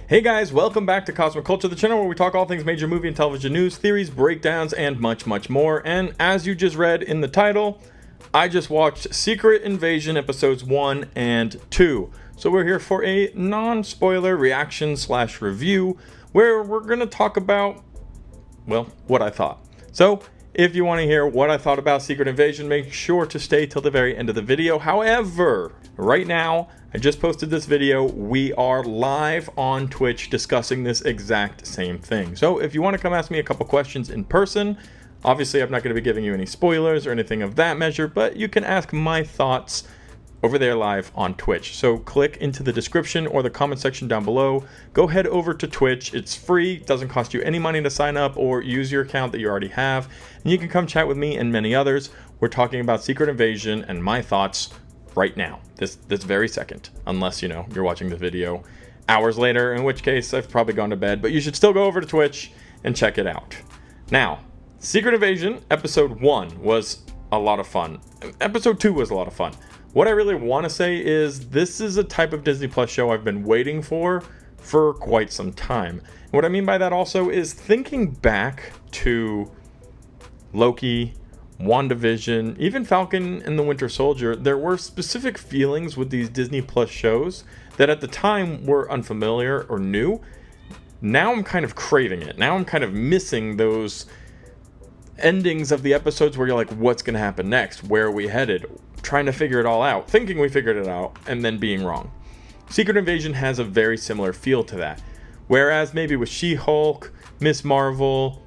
Hey guys, welcome back to Cosmic Culture, the channel where we talk all things major movie and television news, theories, breakdowns, and much, much more. And as you just read in the title, I just watched Secret Invasion episodes 1 and 2. So we're here for a non-spoiler reaction/review where we're going to talk about, well, what I thought. So if you want to hear what I thought about Secret Invasion, make sure to stay till the very end of the video. However, right now, I just posted this video. We are live on Twitch discussing this exact same thing. So if you want to come ask me a couple questions in person, obviously I'm not going to be giving you any spoilers or anything of that measure, but you can ask my thoughts over there live on Twitch. So click into the description or the comment section down below. Go head over to Twitch. It's free, doesn't cost you any money to sign up or use your account that you already have. And you can come chat with me and many others. We're talking about Secret Invasion and my thoughts right now, this very second, unless you're watching the video hours later, in which case I've probably gone to bed, but you should still go over to Twitch and check it out. Now, Secret Invasion episode 1 was a lot of fun. Episode 2 was a lot of fun. What I really want to say is this is a type of Disney Plus show I've been waiting for quite some time. And what I mean by that also is thinking back to Loki, WandaVision, even Falcon and the Winter Soldier, there were specific feelings with these Disney Plus shows that at the time were unfamiliar or new. Now I'm kind of craving it. Now I'm kind of missing those endings of the episodes where you're like, what's going to happen next? Where are we headed? Trying to figure it all out, thinking we figured it out, and then being wrong. Secret Invasion has a very similar feel to that. Whereas maybe with She-Hulk, Miss Marvel,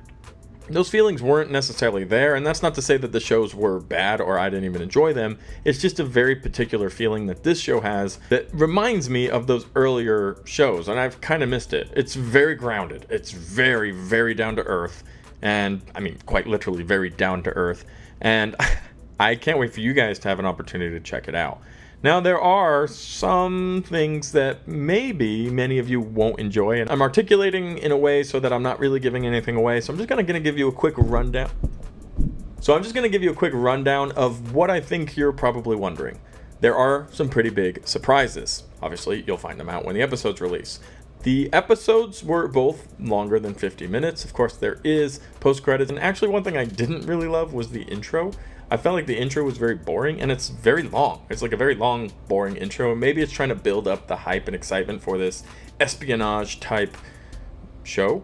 those feelings weren't necessarily there, and that's not to say that the shows were bad or I didn't even enjoy them. It's just a very particular feeling that this show has that reminds me of those earlier shows, and I've kind of missed it. It's very grounded. It's very, very down to earth, and I mean, quite literally very down to earth, and I can't wait for you guys to have an opportunity to check it out. Now, there are some things that maybe many of you won't enjoy, and I'm articulating in a way so that I'm not really giving anything away, so I'm just going to give you a quick rundown. Of what I think you're probably wondering. There are some pretty big surprises. Obviously, you'll find them out when the episodes release. The episodes were both longer than 50 minutes. Of course, there is post-credits, and actually one thing I didn't really love was the intro. I felt like the intro was very boring, and it's very long. It's like a very long, boring intro, and maybe it's trying to build up the hype and excitement for this espionage-type show,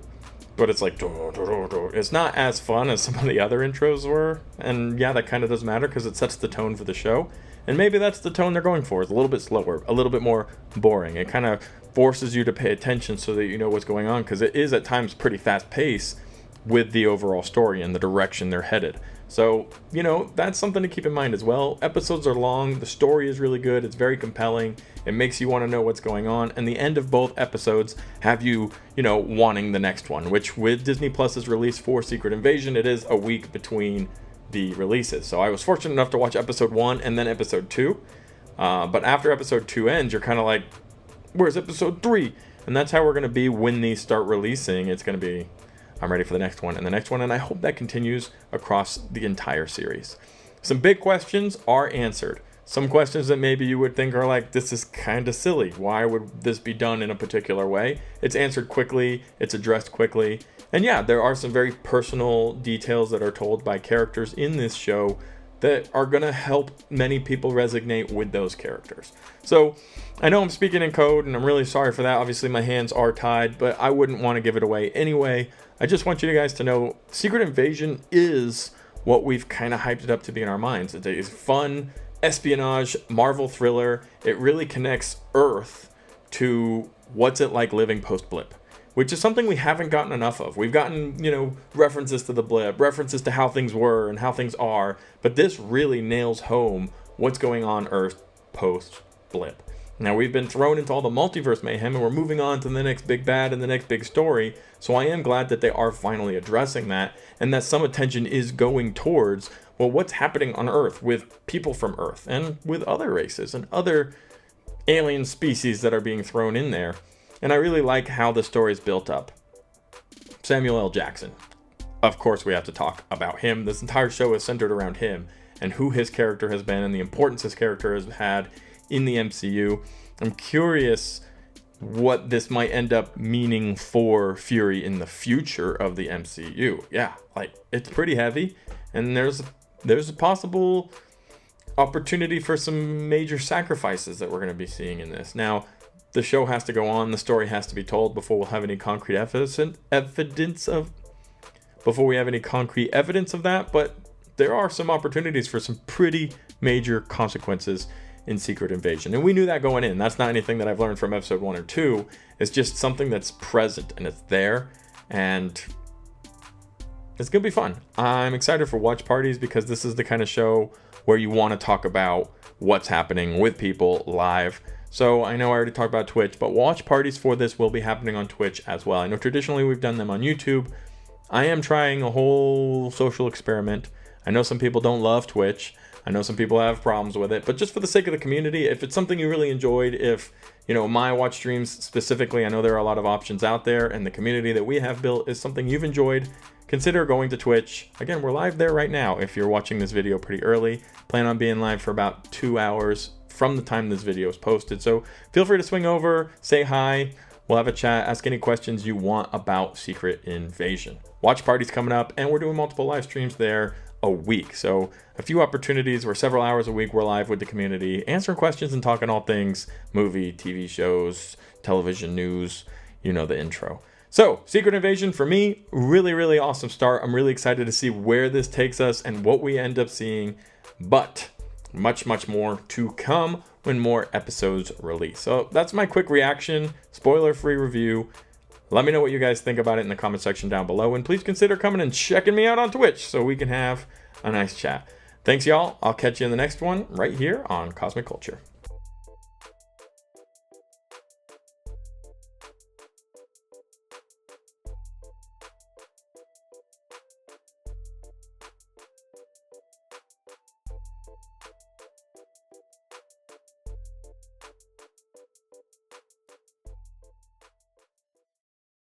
but it's like, it's not as fun as some of the other intros were, and yeah, that kind of does matter because it sets the tone for the show, and maybe that's the tone they're going for. It's a little bit slower, a little bit more boring. It kind of forces you to pay attention so that you know what's going on, because it is at times pretty fast-paced with the overall story and the direction they're headed. So, that's something to keep in mind as well. Episodes are long, the story is really good, it's very compelling, it makes you want to know what's going on, and the end of both episodes have you, wanting the next one, which with Disney Plus's release for Secret Invasion, it is a week between the releases. So I was fortunate enough to watch episode 1 and then episode 2, but after episode 2 ends, you're kind of like, where's episode 3? And that's how we're going to be when these start releasing. It's going to be, I'm ready for the next one and the next one, and I hope that continues across the entire series. Some big questions are answered. Some questions that maybe you would think are like, this is kind of silly. Why would this be done in a particular way? It's answered quickly, it's addressed quickly, and yeah, there are some very personal details that are told by characters in this show that are going to help many people resonate with those characters. So, I know I'm speaking in code, and I'm really sorry for that. Obviously, my hands are tied, but I wouldn't want to give it away anyway. I just want you guys to know Secret Invasion is what we've kind of hyped it up to be in our minds. It's a fun espionage Marvel thriller. It really connects Earth to what's it like living post-blip, which is something we haven't gotten enough of. We've gotten, references to the blip, references to how things were and how things are, but this really nails home what's going on Earth post-blip. Now, we've been thrown into all the multiverse mayhem, and we're moving on to the next big bad and the next big story, so I am glad that they are finally addressing that, and that some attention is going towards, well, what's happening on Earth with people from Earth, and with other races, and other alien species that are being thrown in there. And I really like how the story is built up. Samuel L. Jackson. Of course, we have to talk about him. This entire show is centered around him, and who his character has been, and the importance his character has had in the MCU. I'm curious what this might end up meaning for Fury in the future of the MCU. Yeah, like, it's pretty heavy, and there's a possible opportunity for some major sacrifices that we're going to be seeing in this. Now, the show has to go on, the story has to be told before we'll have any concrete evidence of that, but there are some opportunities for some pretty major consequences in Secret Invasion. And we knew that going in. That's not anything that I've learned from episode 1 or 2. It's just something that's present and it's there, and it's going to be fun. I'm excited for watch parties because this is the kind of show where you want to talk about what's happening with people live. So I know I already talked about Twitch, but watch parties for this will be happening on Twitch as well. I know traditionally we've done them on YouTube. I am trying a whole social experiment. I know some people don't love Twitch. I know some people have problems with it, but just for the sake of the community, if it's something you really enjoyed, if, my watch streams specifically, I know there are a lot of options out there, and the community that we have built is something you've enjoyed, consider going to Twitch. Again, we're live there right now. If you're watching this video pretty early, plan on being live for about 2 hours from the time this video is posted. So feel free to swing over, say hi. We'll have a chat, ask any questions you want about Secret Invasion. Watch parties coming up, and we're doing multiple live streams there a week. So a few opportunities where several hours a week we're live with the community, answering questions and talking all things movie, TV shows, television news, the intro. So Secret Invasion for me, really, really awesome start. I'm really excited to see where this takes us and what we end up seeing, but much, much more to come when more episodes release. So that's my quick reaction, spoiler-free review. Let me know what you guys think about it in the comment section down below. And please consider coming and checking me out on Twitch so we can have a nice chat. Thanks, y'all. I'll catch you in the next one right here on Cosmic Culture.